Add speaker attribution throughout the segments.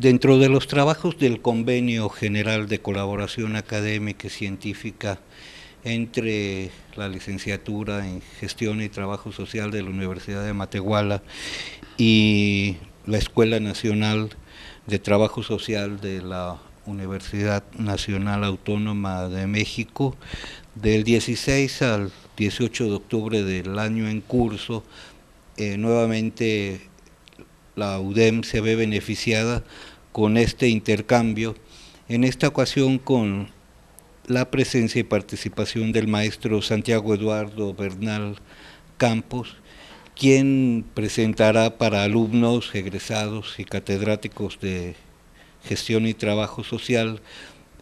Speaker 1: Dentro de los trabajos del Convenio General de Colaboración Académica y Científica entre la licenciatura en Gestión y Trabajo Social de la Universidad de Matehuala y la Escuela Nacional de Trabajo Social de la Universidad Nacional Autónoma de México, del 16 al 18 de octubre del año en curso, nuevamente la UDEM se ve beneficiada con este intercambio, en esta ocasión con la presencia y participación del maestro Santiago Eduardo Bernal Campos, quien presentará para alumnos, egresados y catedráticos de Gestión y Trabajo Social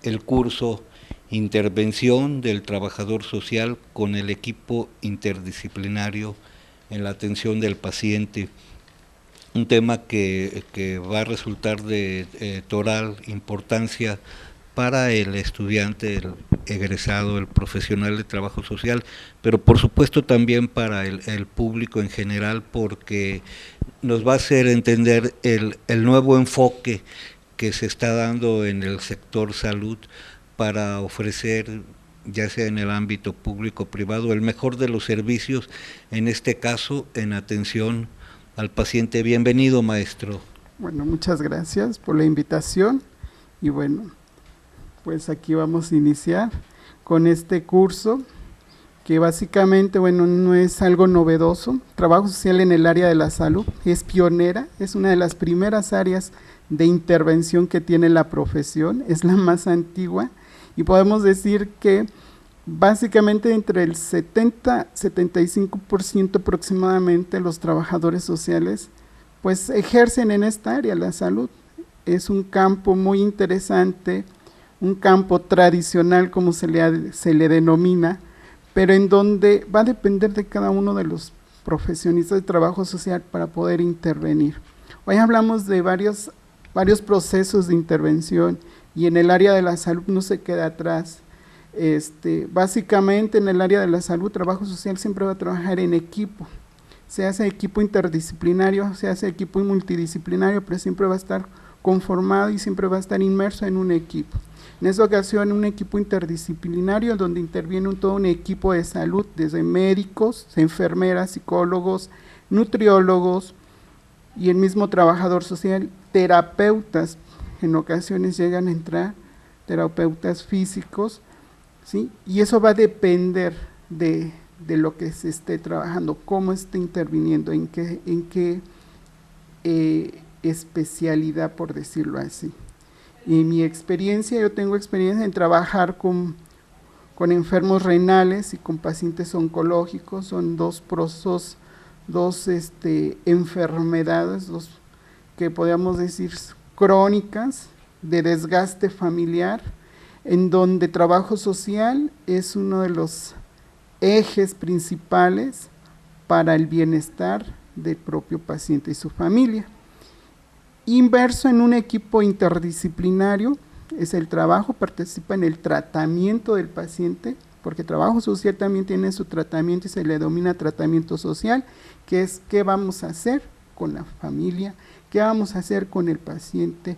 Speaker 1: el curso Intervención del Trabajador Social con el equipo interdisciplinario en la atención del paciente, un tema que va a resultar de total importancia para el estudiante, el egresado, el profesional de trabajo social, pero por supuesto también para el público en general, porque nos va a hacer entender el nuevo enfoque que se está dando en el sector salud para ofrecer, ya sea en el ámbito público o privado, el mejor de los servicios, en este caso en atención al paciente. Bienvenido, maestro.
Speaker 2: Bueno, muchas gracias por la invitación y bueno, pues aquí vamos a iniciar con este curso que básicamente, bueno, no es algo novedoso. Trabajo social en el área de la salud es pionera, es una de las primeras áreas de intervención que tiene la profesión, es la más antigua y podemos decir que básicamente entre el 70-75% aproximadamente los trabajadores sociales pues ejercen en esta área, la salud. Es un campo muy interesante, un campo tradicional como se le denomina, pero en donde va a depender de cada uno de los profesionistas de trabajo social para poder intervenir. Hoy hablamos de varios procesos de intervención y en el área de la salud no se queda atrás. Básicamente en el área de la salud, trabajo social siempre va a trabajar en equipo, se hace equipo interdisciplinario, se hace equipo multidisciplinario, pero siempre va a estar conformado y siempre va a estar inmerso en un equipo. En esta ocasión, un equipo interdisciplinario donde interviene todo un equipo de salud, desde médicos, enfermeras, psicólogos, nutriólogos y el mismo trabajador social, terapeutas, en ocasiones llegan a entrar, terapeutas físicos, ¿sí? Y eso va a depender de lo que se esté trabajando, cómo esté interviniendo, en qué especialidad, por decirlo así. Y mi experiencia, yo tengo experiencia en trabajar con enfermos renales y con pacientes oncológicos, son dos enfermedades, que podríamos decir crónicas, de desgaste familiar, en donde trabajo social es uno de los ejes principales para el bienestar del propio paciente y su familia. Inverso en un equipo interdisciplinario es el trabajo, participa en el tratamiento del paciente, porque trabajo social también tiene su tratamiento y se le denomina tratamiento social, que es qué vamos a hacer con la familia, qué vamos a hacer con el paciente,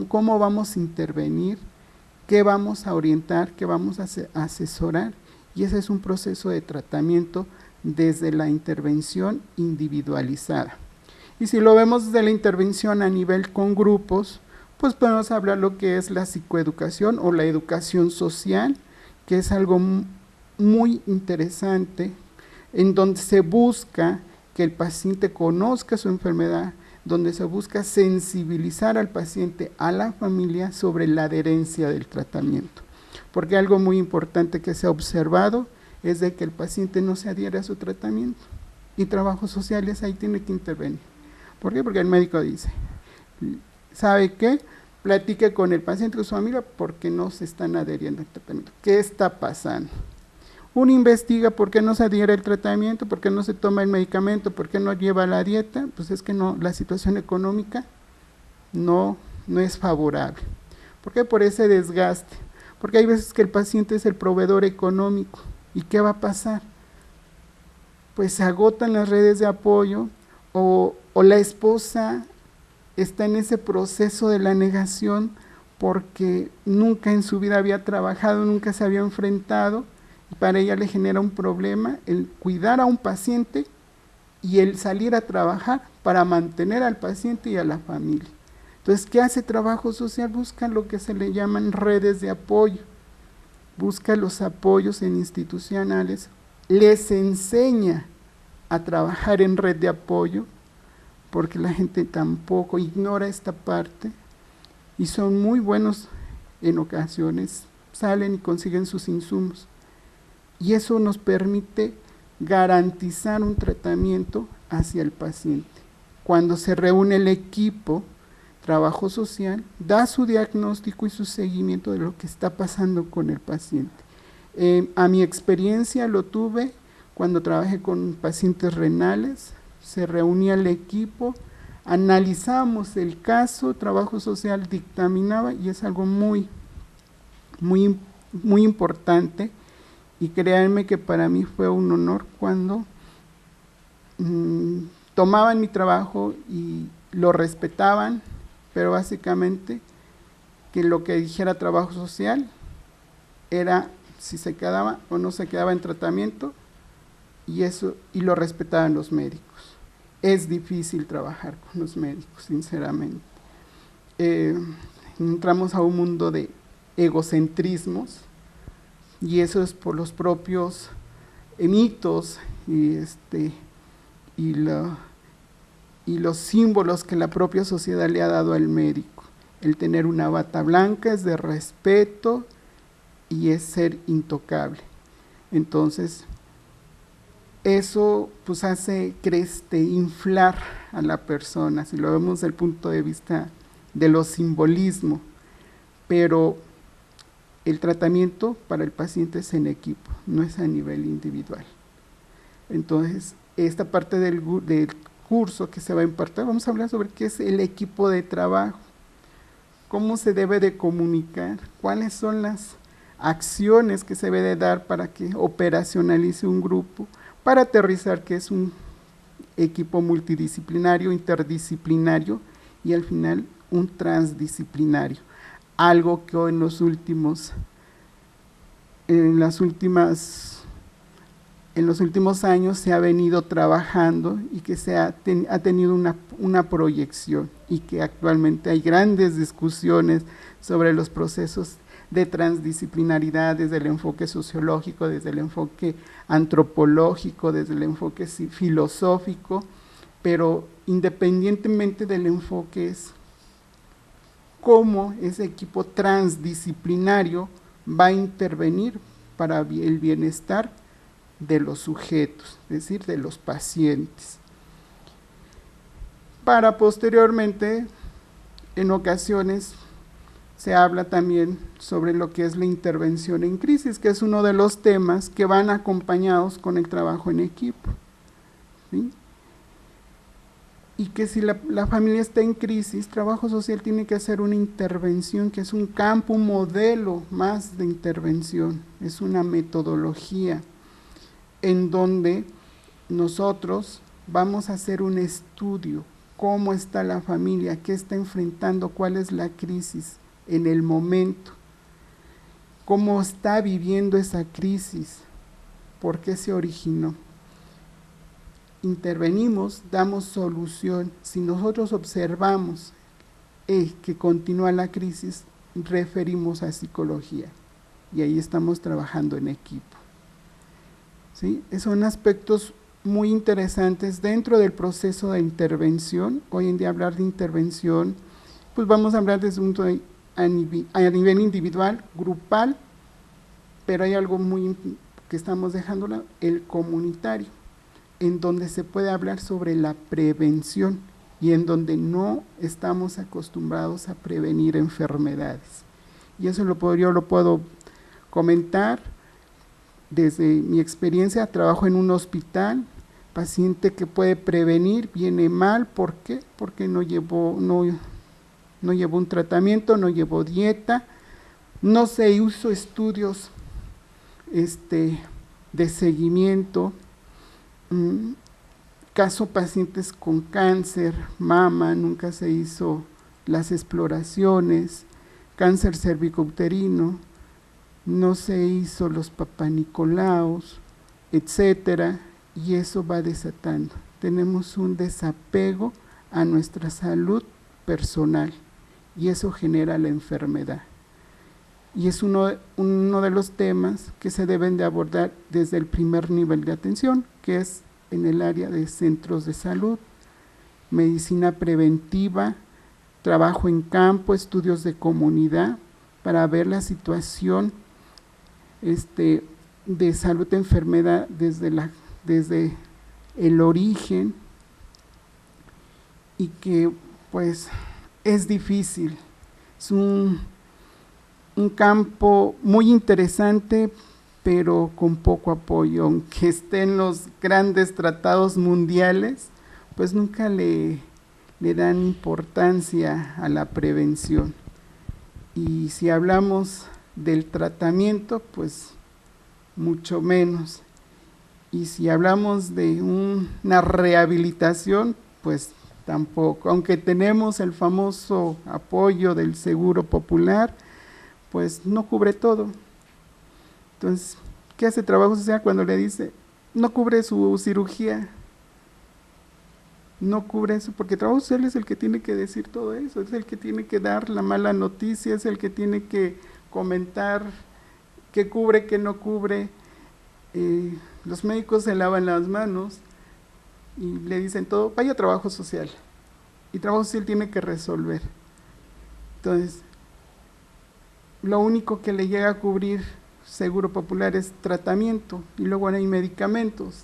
Speaker 2: cómo vamos a intervenir, qué vamos a orientar, qué vamos a asesorar, y ese es un proceso de tratamiento desde la intervención individualizada. Y si lo vemos desde la intervención a nivel con grupos, pues podemos hablar lo que es la psicoeducación o la educación social, que es algo muy interesante, en donde se busca que el paciente conozca su enfermedad, donde se busca sensibilizar al paciente, a la familia, sobre la adherencia del tratamiento. Porque algo muy importante que se ha observado es de que el paciente no se adhiere a su tratamiento, y trabajos sociales ahí tiene que intervenir. ¿Por qué? Porque el médico dice, ¿sabe qué? Platique con el paciente o su familia porque no se están adheriendo al tratamiento. ¿Qué está pasando? Uno investiga por qué no se adhiere al tratamiento, por qué no se toma el medicamento, por qué no lleva la dieta. Pues es que no, la situación económica no es favorable. ¿Por qué? Por ese desgaste. Porque hay veces que el paciente es el proveedor económico. ¿Y qué va a pasar? Pues se agotan las redes de apoyo, o la esposa está en ese proceso de la negación porque nunca en su vida había trabajado, nunca se había enfrentado, y para ella le genera un problema el cuidar a un paciente y el salir a trabajar para mantener al paciente y a la familia. Entonces, ¿qué hace trabajo social? Busca lo que se le llaman redes de apoyo, busca los apoyos en institucionales, les enseña a trabajar en red de apoyo, porque la gente tampoco ignora esta parte, y son muy buenos en ocasiones, salen y consiguen sus insumos, y eso nos permite garantizar un tratamiento hacia el paciente. Cuando se reúne el equipo trabajo social, da su diagnóstico y su seguimiento de lo que está pasando con el paciente. A mi experiencia lo tuve cuando trabajé con pacientes renales, se reunía el equipo, analizábamos el caso, trabajo social dictaminaba, y es algo muy importante, y créanme que para mí fue un honor cuando tomaban mi trabajo y lo respetaban, pero básicamente que lo que dijera trabajo social era si se quedaba o no se quedaba en tratamiento, y lo respetaban los médicos. Es difícil trabajar con los médicos, sinceramente. Entramos a un mundo de egocentrismos, y eso es por los propios mitos y los símbolos que la propia sociedad le ha dado al médico. El tener una bata blanca es de respeto y es ser intocable. Entonces, eso pues hace inflar a la persona, si lo vemos desde el punto de vista de lo simbolismo, pero el tratamiento para el paciente es en equipo, no es a nivel individual. Entonces, esta parte del curso que se va a impartir, vamos a hablar sobre qué es el equipo de trabajo, cómo se debe de comunicar, cuáles son las acciones que se debe de dar para que operacionalice un grupo, para aterrizar que es un equipo multidisciplinario, interdisciplinario y al final un transdisciplinario. Algo que en los últimos años se ha venido trabajando y que ha tenido una proyección, y que actualmente hay grandes discusiones sobre los procesos de transdisciplinaridad desde el enfoque sociológico, desde el enfoque antropológico, desde el enfoque filosófico, pero independientemente del enfoque es cómo ese equipo transdisciplinario va a intervenir para el bienestar de los sujetos, es decir, de los pacientes. Para posteriormente, en ocasiones, se habla también sobre lo que es la intervención en crisis, que es uno de los temas que van acompañados con el trabajo en equipo, ¿sí? Y que si la familia está en crisis, trabajo social tiene que hacer una intervención, que es un campo, un modelo más de intervención, es una metodología en donde nosotros vamos a hacer un estudio, cómo está la familia, qué está enfrentando, cuál es la crisis en el momento, cómo está viviendo esa crisis, por qué se originó. Intervenimos, damos solución. Si nosotros observamos que continúa la crisis, referimos a psicología, y ahí estamos trabajando en equipo, ¿sí? Son aspectos muy interesantes dentro del proceso de intervención. Hoy en día hablar de intervención, pues vamos a hablar desde un punto a nivel individual, grupal, pero hay algo muy que estamos dejando, el comunitario, en donde se puede hablar sobre la prevención y en donde no estamos acostumbrados a prevenir enfermedades. Y eso yo lo puedo comentar desde mi experiencia. Trabajo en un hospital, paciente que puede prevenir, viene mal, ¿por qué? Porque no llevó un tratamiento, no llevó dieta, no se hizo estudios de seguimiento, caso pacientes con cáncer, mama, nunca se hizo las exploraciones, cáncer cervicouterino, no se hizo los papanicolaos, etcétera, y eso va desatando. Tenemos un desapego a nuestra salud personal y eso genera la enfermedad. Y es uno de los temas que se deben de abordar desde el primer nivel de atención, que es en el área de centros de salud, medicina preventiva, trabajo en campo, estudios de comunidad, para ver la situación de salud de enfermedad desde el origen, y que pues es difícil, es un campo muy interesante, pero con poco apoyo, aunque estén los grandes tratados mundiales, pues nunca le dan importancia a la prevención. Y si hablamos del tratamiento, pues mucho menos. Y si hablamos de una rehabilitación, pues tampoco. Aunque tenemos el famoso apoyo del Seguro Popular, pues no cubre todo. Entonces, ¿qué hace trabajo social cuando le dice, no cubre su cirugía? No cubre eso, porque trabajo social es el que tiene que decir todo eso, es el que tiene que dar la mala noticia, es el que tiene que comentar qué cubre, qué no cubre. Los médicos se lavan las manos y le dicen todo, vaya a trabajo social, y trabajo social tiene que resolver. Entonces, lo único que le llega a cubrir Seguro Popular es tratamiento, y luego hay medicamentos.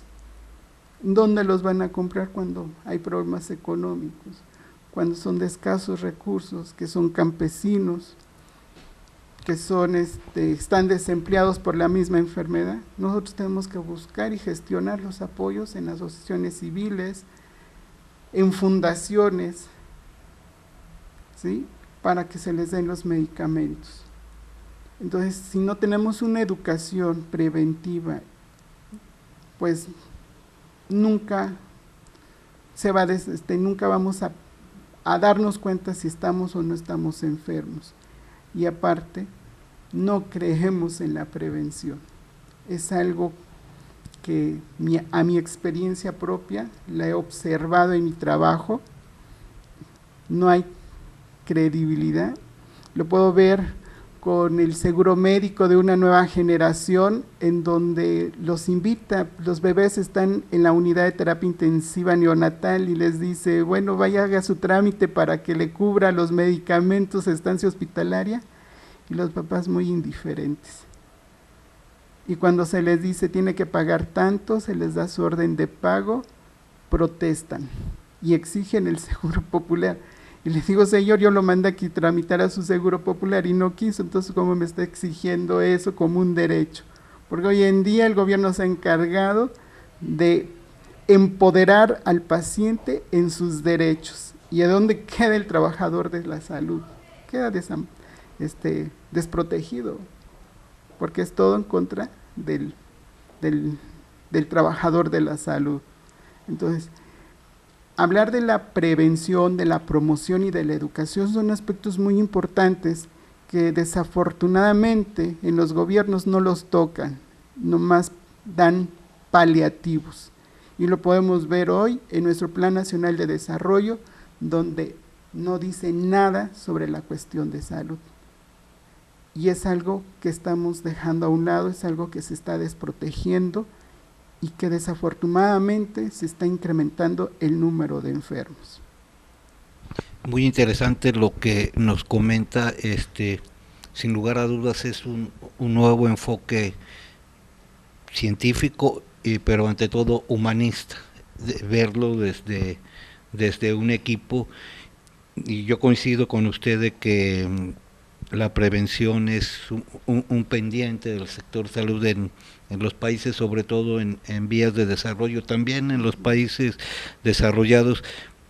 Speaker 2: ¿Dónde los van a comprar cuando hay problemas económicos? Cuando son de escasos recursos, que son campesinos, que son están desempleados por la misma enfermedad. Nosotros tenemos que buscar y gestionar los apoyos en asociaciones civiles, en fundaciones, ¿sí?, para que se les den los medicamentos. Entonces, si no tenemos una educación preventiva, pues nunca nunca vamos a darnos cuenta si estamos o no estamos enfermos. Y aparte, no creemos en la prevención. Es algo que a mi experiencia propia la he observado en mi trabajo. No hay credibilidad. Lo puedo ver con el seguro médico de una nueva generación, en donde los bebés están en la unidad de terapia intensiva neonatal y les dice, bueno, vaya, haga su trámite para que le cubra los medicamentos, estancia hospitalaria, y los papás muy indiferentes. Y cuando se les dice tiene que pagar tanto, se les da su orden de pago, protestan y exigen el Seguro Popular. Y les digo, señor, yo lo mandé aquí tramitar a su Seguro Popular y no quiso, entonces ¿cómo me está exigiendo eso como un derecho? Porque hoy en día el gobierno se ha encargado de empoderar al paciente en sus derechos. ¿Y a dónde queda el trabajador de la salud? Queda desprotegido, porque es todo en contra del trabajador de la salud. Entonces, hablar de la prevención, de la promoción y de la educación son aspectos muy importantes que desafortunadamente en los gobiernos no los tocan, nomás dan paliativos. Y lo podemos ver hoy en nuestro Plan Nacional de Desarrollo, donde no dice nada sobre la cuestión de salud. Y es algo que estamos dejando a un lado, es algo que se está desprotegiendo, y que desafortunadamente se está incrementando el número de enfermos.
Speaker 1: Muy interesante lo que nos comenta, sin lugar a dudas es un nuevo enfoque científico, pero ante todo humanista, verlo desde un equipo, y yo coincido con usted de que la prevención es un pendiente del sector salud en los países, sobre todo en vías de desarrollo, también en los países desarrollados.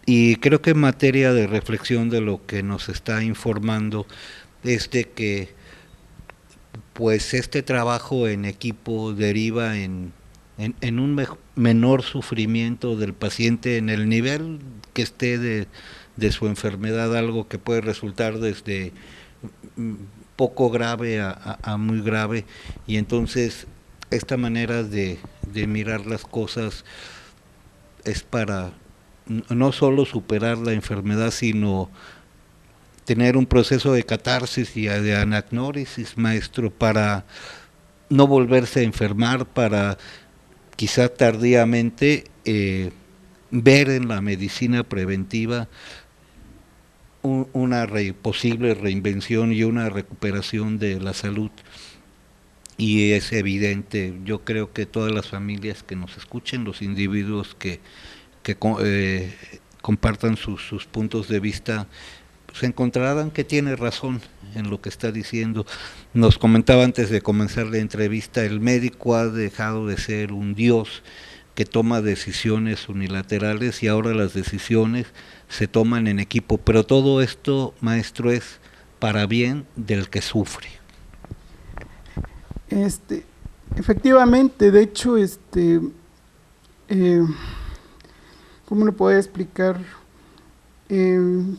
Speaker 1: Y creo que en materia de reflexión de lo que nos está informando es de que pues este trabajo en equipo deriva en en un menor sufrimiento del paciente en el nivel que esté de su enfermedad, algo que puede resultar desde poco grave a muy grave, y entonces esta manera de mirar las cosas es para no solo superar la enfermedad, sino tener un proceso de catarsis y de anagnórisis, maestro, para no volverse a enfermar, para quizá tardíamente ver en la medicina preventiva una posible reinvención y una recuperación de la salud. Y es evidente, yo creo que todas las familias que nos escuchen, los individuos que compartan sus puntos de vista, se encontrarán que tiene razón en lo que está diciendo. Nos comentaba antes de comenzar la entrevista, el médico ha dejado de ser un dios que toma decisiones unilaterales y ahora las decisiones se toman en equipo, pero todo esto, maestro, es para bien del que sufre.
Speaker 2: Efectivamente, de hecho, ¿cómo lo puedo explicar? El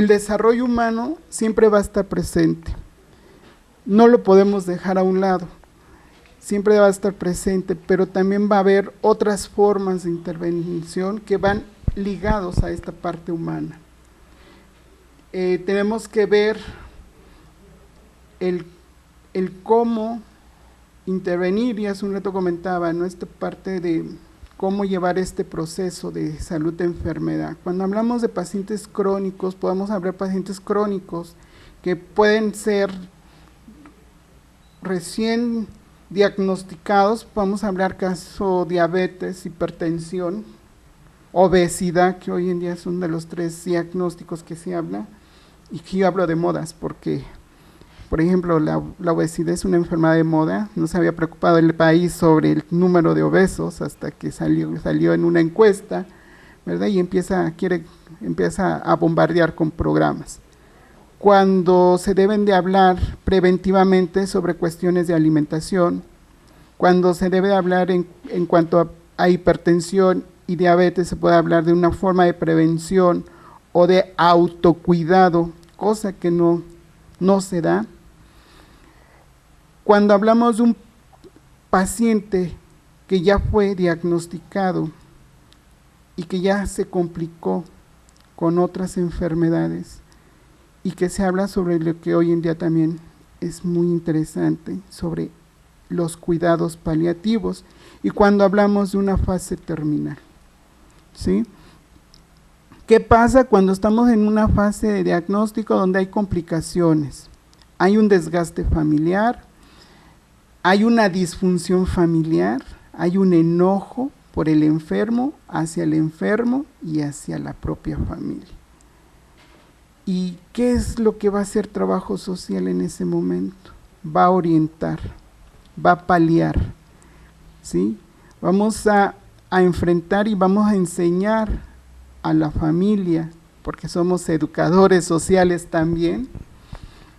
Speaker 2: desarrollo humano siempre va a estar presente, no lo podemos dejar a un lado, siempre va a estar presente, pero también va a haber otras formas de intervención que van ligados a esta parte humana. Tenemos que ver el cómo intervenir, y hace un rato comentaba, ¿no?, esta parte de cómo llevar este proceso de salud-enfermedad. Cuando hablamos de pacientes crónicos, podemos hablar de pacientes crónicos que pueden ser recién diagnosticados, podemos hablar caso diabetes, hipertensión, obesidad, que hoy en día son de los 3 diagnósticos que se habla, y que yo hablo de modas porque, por ejemplo, la obesidad es una enfermedad de moda. No se había preocupado el país sobre el número de obesos hasta que salió en una encuesta, ¿verdad? Y empieza a bombardear con programas. Cuando se deben de hablar preventivamente sobre cuestiones de alimentación, cuando se debe hablar en cuanto a hipertensión y diabetes, se puede hablar de una forma de prevención o de autocuidado, cosa que no se da. Cuando hablamos de un paciente que ya fue diagnosticado y que ya se complicó con otras enfermedades, y que se habla sobre lo que hoy en día también es muy interesante, sobre los cuidados paliativos, y cuando hablamos de una fase terminal, ¿sí? ¿Qué pasa cuando estamos en una fase de diagnóstico donde hay complicaciones? Hay un desgaste familiar, hay una disfunción familiar, hay un enojo por el enfermo, hacia el enfermo y hacia la propia familia. ¿Y qué es lo que va a hacer trabajo social en ese momento? Va a orientar, va a paliar, ¿sí? Vamos a enfrentar y vamos a enseñar a la familia, porque somos educadores sociales también,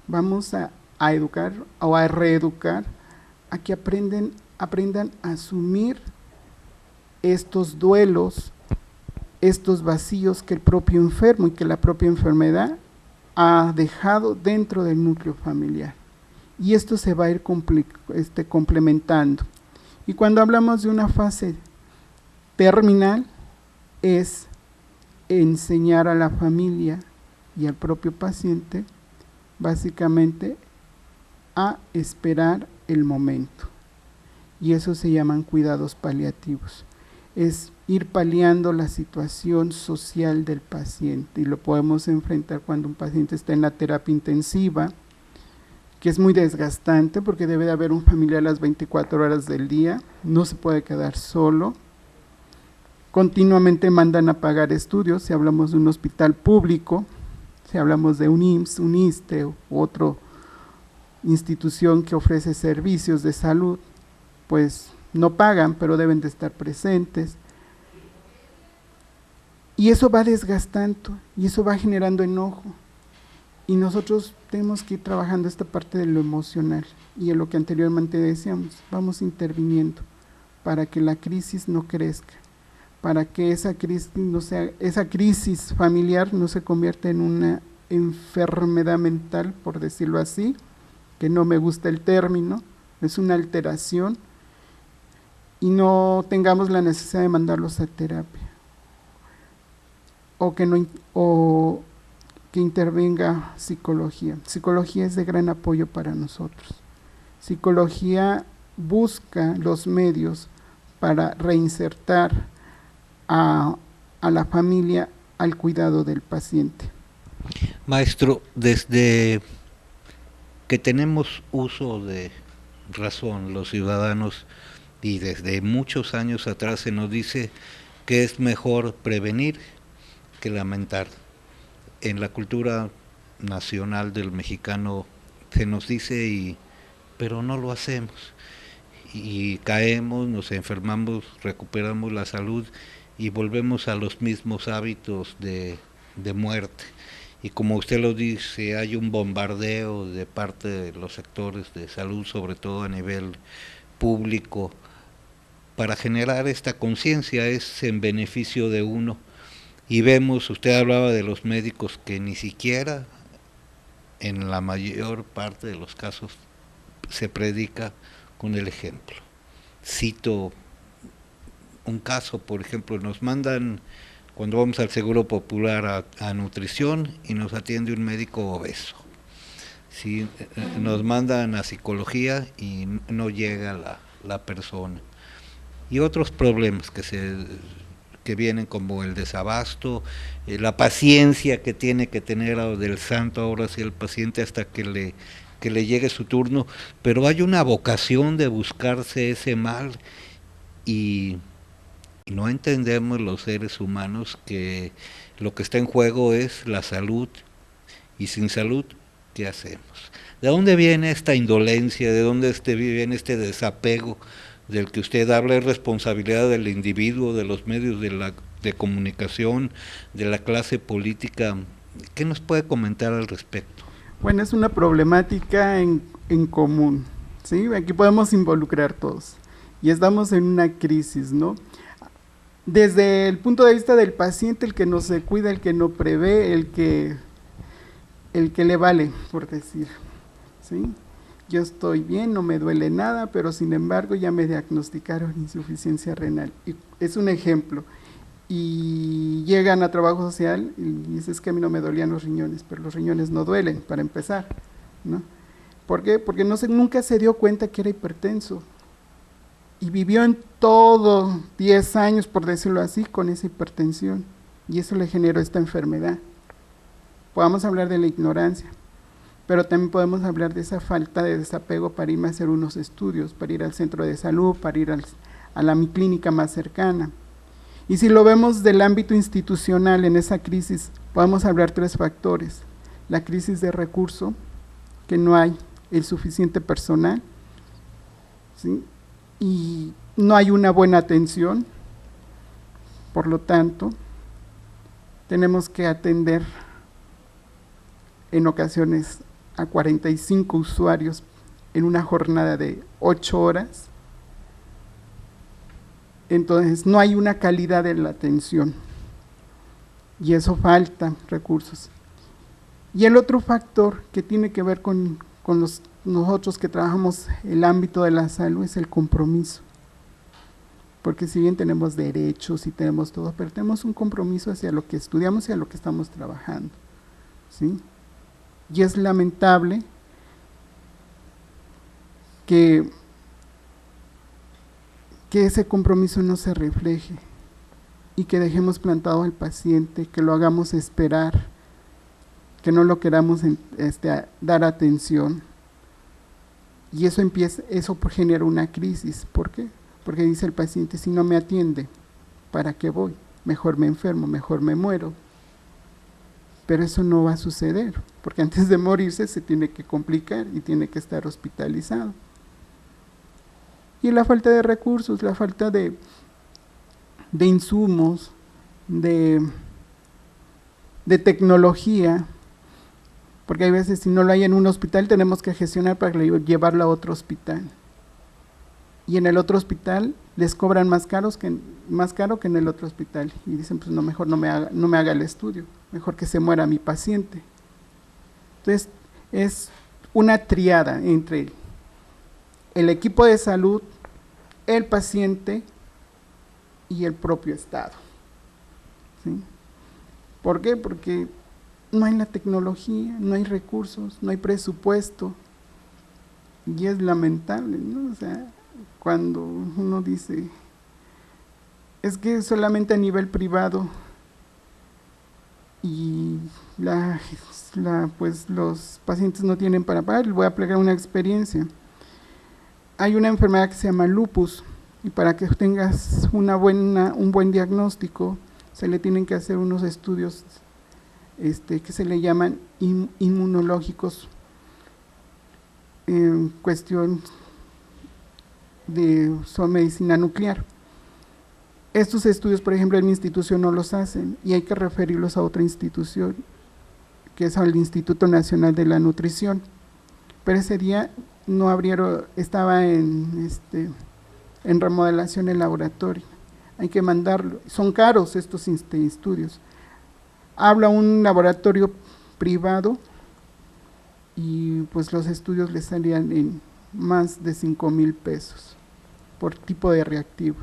Speaker 2: vamos a educar o a reeducar a que aprendan a asumir estos duelos, estos vacíos que el propio enfermo y que la propia enfermedad ha dejado dentro del núcleo familiar. Y esto se va a ir complementando. Y cuando hablamos de una fase terminal, es enseñar a la familia y al propio paciente, básicamente, a esperar el momento. Y eso se llaman cuidados paliativos. Es ir paliando la situación social del paciente, y lo podemos enfrentar cuando un paciente está en la terapia intensiva, que es muy desgastante porque debe de haber un familiar las 24 horas del día, no se puede quedar solo, continuamente mandan a pagar estudios, si hablamos de un hospital público, si hablamos de un IMSS, un ISSSTE u otra institución que ofrece servicios de salud, pues no pagan, pero deben de estar presentes. Y eso va desgastando, y eso va generando enojo. Y nosotros tenemos que ir trabajando esta parte de lo emocional y en lo que anteriormente decíamos, vamos interviniendo para que la crisis no crezca, para que esa crisis, no sea, esa crisis familiar no se convierta en una enfermedad mental, por decirlo así, que no me gusta el término, es una alteración, y no tengamos la necesidad de mandarlos a terapia, o que intervenga psicología. Psicología es de gran apoyo para nosotros. Psicología busca los medios para reinsertar a la familia al cuidado del paciente.
Speaker 1: Maestro, desde que tenemos uso de razón los ciudadanos y desde muchos años atrás se nos dice que es mejor prevenir que lamentar. En la cultura nacional del mexicano se nos dice, pero no lo hacemos. Y caemos, nos enfermamos, recuperamos la salud y volvemos a los mismos hábitos de muerte. Y como usted lo dice, hay un bombardeo de parte de los sectores de salud, sobre todo a nivel público, para generar esta conciencia, es en beneficio de uno. Y vemos, usted hablaba de los médicos que ni siquiera, en la mayor parte de los casos, se predica con el ejemplo. Cito un caso, por ejemplo, nos mandan, cuando vamos al Seguro Popular, a nutrición y nos atiende un médico obeso. ¿Sí? Nos mandan a psicología y no llega la persona. Y otros problemas que vienen como el desabasto, la paciencia que tiene que tener del santo ahora sí el paciente hasta que le llegue su turno, pero hay una vocación de buscarse ese mal y no entendemos los seres humanos que lo que está en juego es la salud, y sin salud, ¿qué hacemos? ¿De dónde viene esta indolencia? ¿De dónde viene este desapego del que usted habla? ¿Es responsabilidad del individuo, de los medios de comunicación, de la clase política? ¿Qué nos puede comentar al respecto?
Speaker 2: Bueno, es una problemática en común, ¿sí? Aquí podemos involucrar todos y estamos en una crisis, ¿no? Desde el punto de vista del paciente, el que no se cuida, el que no prevé, el que le vale, por decir, ¿sí? Yo estoy bien, no me duele nada, pero sin embargo ya me diagnosticaron insuficiencia renal. Y es un ejemplo. Y llegan a trabajo social y dices, es que a mí no me dolían los riñones, pero los riñones no duelen, para empezar, ¿no? ¿Por qué? Porque nunca se dio cuenta que era hipertenso. Y vivió en todo 10 años, por decirlo así, con esa hipertensión. Y eso le generó esta enfermedad. Podemos hablar de la ignorancia, pero también podemos hablar de esa falta de desapego para irme a hacer unos estudios, para ir al centro de salud, para ir a la mi clínica más cercana. Y si lo vemos del ámbito institucional en esa crisis, podemos hablar 3 factores. La crisis de recurso, que no hay el suficiente personal, ¿sí? Y no hay una buena atención, por lo tanto, tenemos que atender en ocasiones a 45 usuarios en una jornada de 8 horas, entonces no hay una calidad de la atención y eso falta recursos. Y el otro factor que tiene que ver con nosotros que trabajamos el ámbito de la salud es el compromiso, porque si bien tenemos derechos y tenemos todo, pero tenemos un compromiso hacia lo que estudiamos y a lo que estamos trabajando, ¿sí? Y es lamentable que ese compromiso no se refleje y que dejemos plantado al paciente, que lo hagamos esperar, que no lo queramos dar atención. Y eso genera una crisis. ¿Por qué? Porque dice el paciente, si no me atiende, ¿para qué voy? Mejor me enfermo, mejor me muero. Pero eso no va a suceder, porque antes de morirse se tiene que complicar y tiene que estar hospitalizado. Y la falta de recursos, la falta de insumos, de tecnología, porque hay veces si no lo hay en un hospital tenemos que gestionar para llevarlo a otro hospital. Y en el otro hospital les cobran más caro que en el otro hospital. Y dicen, pues no, mejor no me haga el estudio, mejor que se muera mi paciente. Entonces, es una triada entre el equipo de salud, el paciente y el propio Estado. ¿Sí? ¿Por qué? Porque no hay la tecnología, no hay recursos, no hay presupuesto. Y es lamentable, ¿no? O sea, cuando uno dice, es que solamente a nivel privado y pues los pacientes no tienen para pagar. Les voy a plegar una experiencia. Hay una enfermedad que se llama lupus, y para que tengas un buen diagnóstico se le tienen que hacer unos estudios que se le llaman inmunológicos, en cuestión de medicina nuclear. Estos estudios, por ejemplo, en mi institución no los hacen y hay que referirlos a otra institución, que es el Instituto Nacional de la Nutrición. Pero ese día no abrieron, estaba en remodelación el laboratorio. Hay que mandarlo. Son caros estos estudios. Habla un laboratorio privado y pues los estudios le salían en más de 5,000 pesos por tipo de reactivo.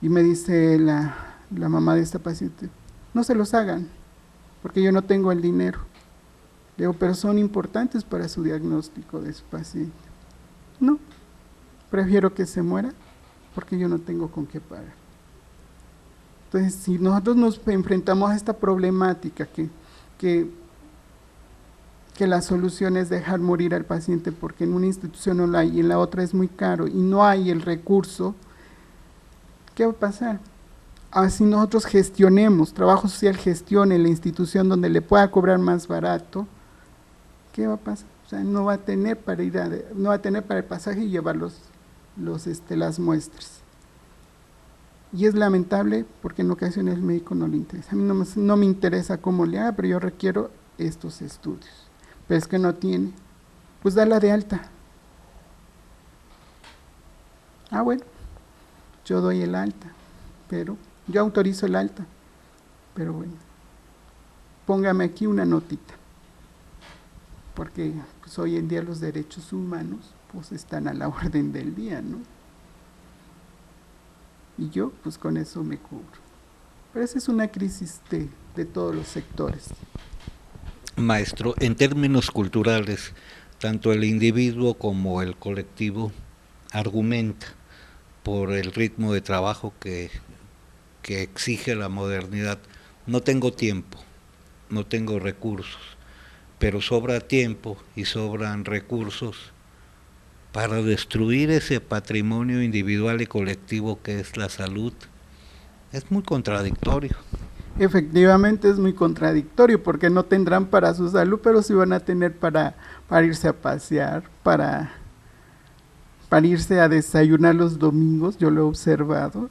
Speaker 2: Y me dice la mamá de esta paciente, no se los hagan, porque yo no tengo el dinero. Le digo, pero son importantes para su diagnóstico de su paciente. No, prefiero que se muera, porque yo no tengo con qué pagar. Entonces, si nosotros nos enfrentamos a esta problemática, que la solución es dejar morir al paciente, porque en una institución no la hay y en la otra es muy caro y no hay el recurso, ¿qué va a pasar? Así nosotros gestionemos, trabajo social gestione la institución donde le pueda cobrar más barato, ¿qué va a pasar? O sea, no va a tener para el pasaje y llevar las muestras. Y es lamentable porque en ocasiones el médico no le interesa. A mí no me interesa cómo le haga, pero yo requiero estos estudios. Pero es que no tiene, pues dala de alta. Bueno, yo doy el alta, pero yo autorizo el alta, pero bueno, póngame aquí una notita, porque pues hoy en día los derechos humanos pues están a la orden del día, ¿no? Y yo pues con eso me cubro. Pero esa es una crisis de todos los sectores.
Speaker 1: Maestro, en términos culturales, tanto el individuo como el colectivo argumenta por el ritmo de trabajo que exige la modernidad. No tengo tiempo, no tengo recursos, pero sobra tiempo y sobran recursos para destruir ese patrimonio individual y colectivo que es la salud. Es muy contradictorio.
Speaker 2: Efectivamente es muy contradictorio, porque no tendrán para su salud, pero sí van a tener para irse a pasear, para irse a desayunar los domingos, yo lo he observado.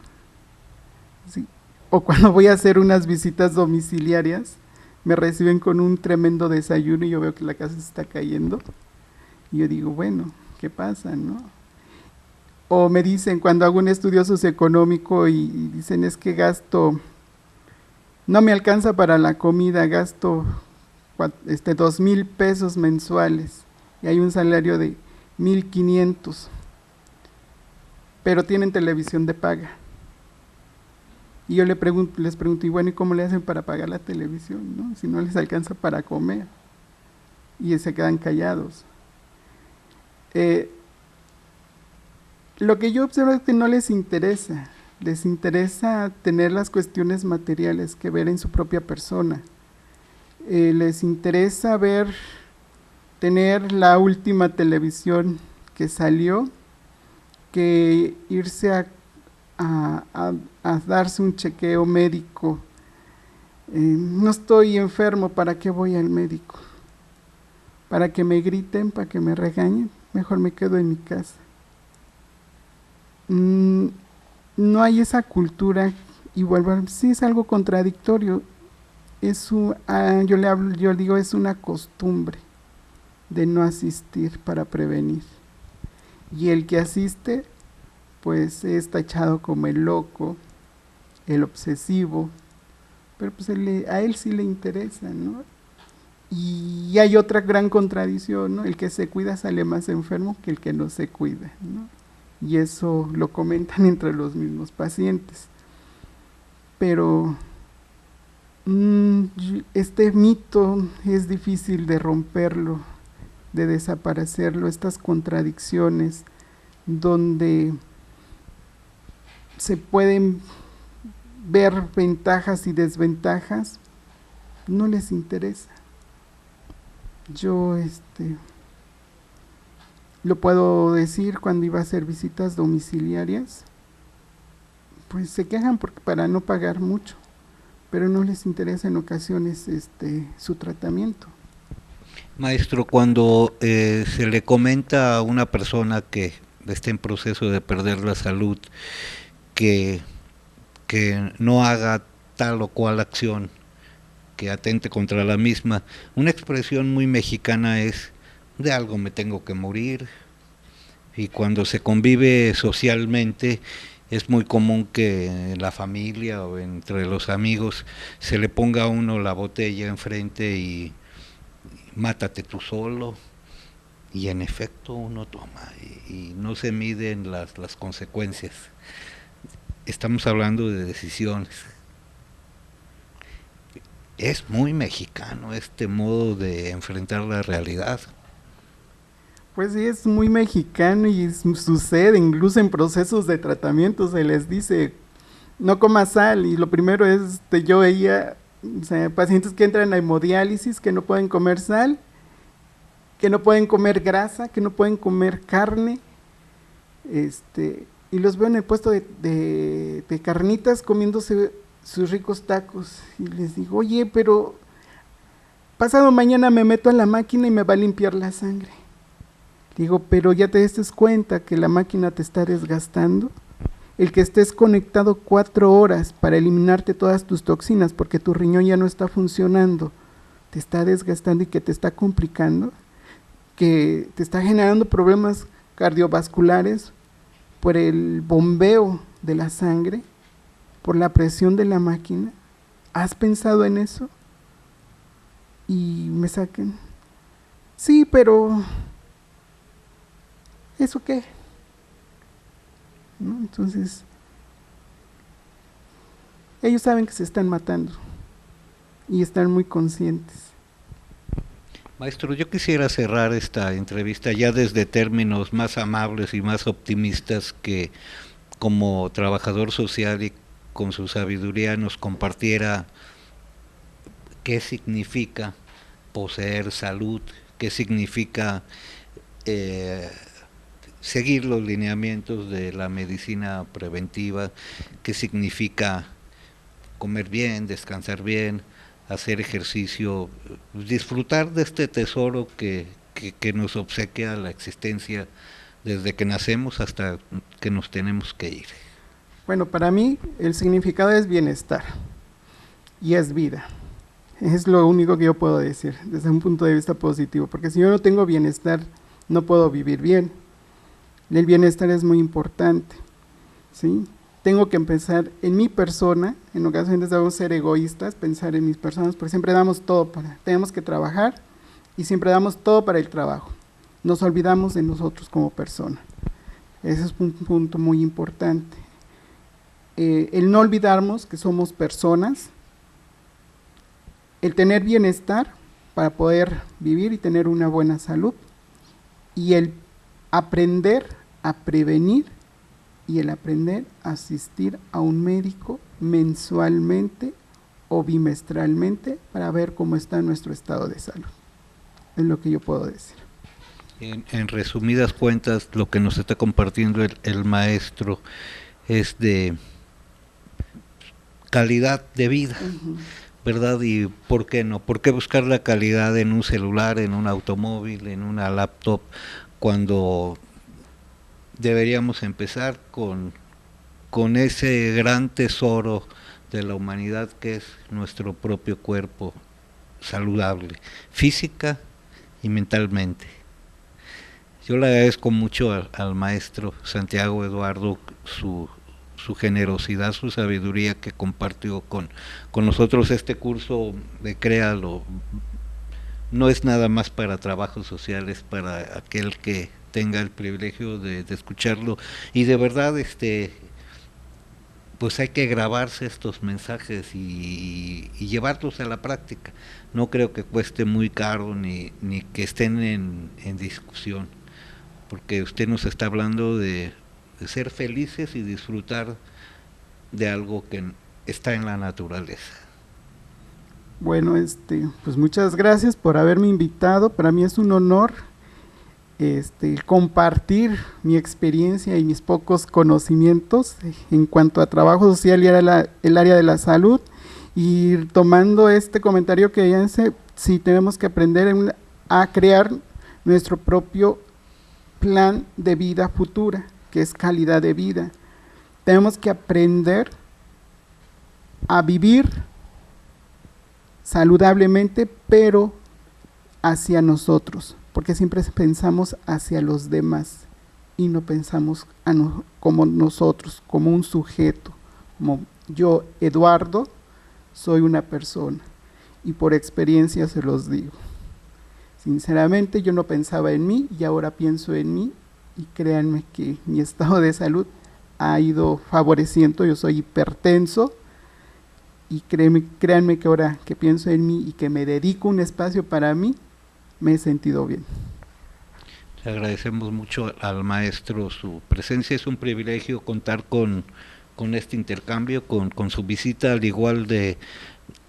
Speaker 2: Sí. O cuando voy a hacer unas visitas domiciliarias, me reciben con un tremendo desayuno y yo veo que la casa se está cayendo. Y yo digo, bueno, ¿qué pasa, no? O me dicen, cuando hago un estudio socioeconómico y dicen, es que gasto, no me alcanza para la comida, gasto 2,000 pesos mensuales y hay un salario de 1,500, pero tienen televisión de paga. Y yo les pregunto, y bueno, ¿y cómo le hacen para pagar la televisión, no? Si no les alcanza para comer. Y se quedan callados. Lo que yo observo es que no les interesa tener las cuestiones materiales que ver en su propia persona. Les interesa tener la última televisión que salió, que irse a darse un chequeo médico. No estoy enfermo, ¿para qué voy al médico? ¿Para que me griten, para que me regañen? Mejor me quedo en mi casa. No hay esa cultura, sí es algo contradictorio. yo digo, es una costumbre de no asistir para prevenir. Y el que asiste, pues es tachado como el loco, el obsesivo, pero pues a él sí le interesa, ¿no? Y hay otra gran contradicción, ¿no? El que se cuida sale más enfermo que el que no se cuida, ¿no? Y eso lo comentan entre los mismos pacientes. Pero este mito es difícil de romperlo, de desaparecerlo, estas contradicciones donde se pueden ver ventajas y desventajas, no les interesa. Yo lo puedo decir cuando iba a hacer visitas domiciliarias, pues se quejan para no pagar mucho, pero no les interesa en ocasiones su tratamiento.
Speaker 1: Maestro, cuando se le comenta a una persona que está en proceso de perder la salud que no haga tal o cual acción que atente contra la misma, una expresión muy mexicana es: de algo me tengo que morir. Y cuando se convive socialmente es muy común que en la familia o entre los amigos se le ponga a uno la botella enfrente y mátate tú solo, y en efecto uno toma y no se miden las consecuencias. Estamos hablando de decisiones. Es muy mexicano este modo de enfrentar la realidad.
Speaker 2: Pues sí, es muy mexicano y sucede, incluso en procesos de tratamiento se les dice, no comas sal, y lo primero es, yo veía, o sea, pacientes que entran a hemodiálisis que no pueden comer sal, que no pueden comer grasa, que no pueden comer carne, y los veo en el puesto de carnitas comiéndose sus ricos tacos, y les digo, oye, pero pasado mañana me meto a la máquina y me va a limpiar la sangre. Digo, pero ya te des cuenta que la máquina te está desgastando. El que estés conectado 4 horas para eliminarte todas tus toxinas porque tu riñón ya no está funcionando, te está desgastando y que te está complicando, que te está generando problemas cardiovasculares por el bombeo de la sangre, por la presión de la máquina. ¿Has pensado en eso? Y me sacan, sí, pero ¿eso qué? ¿No? Entonces, ellos saben que se están matando y están muy conscientes.
Speaker 1: Maestro, yo quisiera cerrar esta entrevista ya desde términos más amables y más optimistas, que como trabajador social y con su sabiduría nos compartiera qué significa poseer salud, qué significa seguir los lineamientos de la medicina preventiva, qué significa comer bien, descansar bien, hacer ejercicio, disfrutar de este tesoro que nos obsequia la existencia desde que nacemos hasta que nos tenemos que ir.
Speaker 2: Bueno, para mí el significado es bienestar y es vida. Es lo único que yo puedo decir desde un punto de vista positivo, porque si yo no tengo bienestar, no puedo vivir bien. El bienestar es muy importante, ¿sí? Tengo que pensar en mi persona, en ocasiones debemos ser egoístas, pensar en mis personas, porque siempre damos todo tenemos que trabajar y siempre damos todo para el trabajo. Nos olvidamos de nosotros como persona. Ese es un punto muy importante. El no olvidarnos que somos personas, el tener bienestar para poder vivir y tener una buena salud, y el aprender a prevenir y el aprender a asistir a un médico mensualmente o bimestralmente para ver cómo está nuestro estado de salud. Es lo que yo puedo decir.
Speaker 1: En resumidas cuentas, lo que nos está compartiendo el maestro es de calidad de vida, ¿verdad? Y ¿por qué no? ¿Por qué buscar la calidad en un celular, en un automóvil, en una laptop, cuando deberíamos empezar con ese gran tesoro de la humanidad, que es nuestro propio cuerpo saludable, física y mentalmente. Yo le agradezco mucho al maestro Santiago Eduardo su generosidad, su sabiduría que compartió con nosotros. Este curso de Créalo no es nada más para trabajos sociales, para aquel que tenga el privilegio de escucharlo, y de verdad pues hay que grabarse estos mensajes y llevarlos a la práctica. No creo que cueste muy caro ni que estén en discusión, porque usted nos está hablando de ser felices y disfrutar de algo que está en la naturaleza.
Speaker 2: Bueno, pues muchas gracias por haberme invitado. Para mí es un honor compartir mi experiencia y mis pocos conocimientos en cuanto a trabajo social y el área de la salud. Y tomando este comentario que ya hace, sí tenemos que aprender a crear nuestro propio plan de vida futura, que es calidad de vida. Tenemos que aprender a vivir saludablemente, pero hacia nosotros, porque siempre pensamos hacia los demás y no pensamos como nosotros, como un sujeto, como yo, Eduardo, soy una persona, y por experiencia se los digo. Sinceramente yo no pensaba en mí y ahora pienso en mí, y créanme que mi estado de salud ha ido favoreciendo. Yo soy hipertenso, y créanme que ahora que pienso en mí y que me dedico un espacio para mí, me he sentido bien.
Speaker 1: Le agradecemos mucho al maestro su presencia. Es un privilegio contar con este intercambio, con su visita, al igual de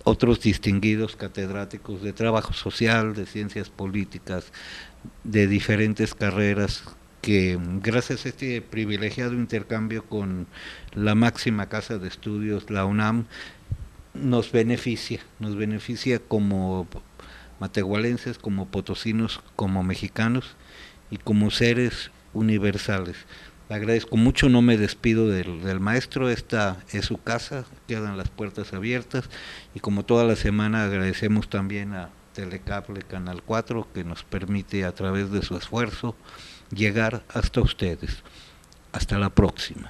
Speaker 1: otros distinguidos catedráticos de trabajo social, de ciencias políticas, de diferentes carreras, que gracias a este privilegiado intercambio con la máxima casa de estudios, la UNAM, nos beneficia como matehualenses, como potosinos, como mexicanos y como seres universales. Le agradezco mucho, no me despido del maestro, esta es su casa, quedan las puertas abiertas, y como toda la semana agradecemos también a Telecable Canal 4, que nos permite, a través de su esfuerzo, llegar hasta ustedes. Hasta la próxima.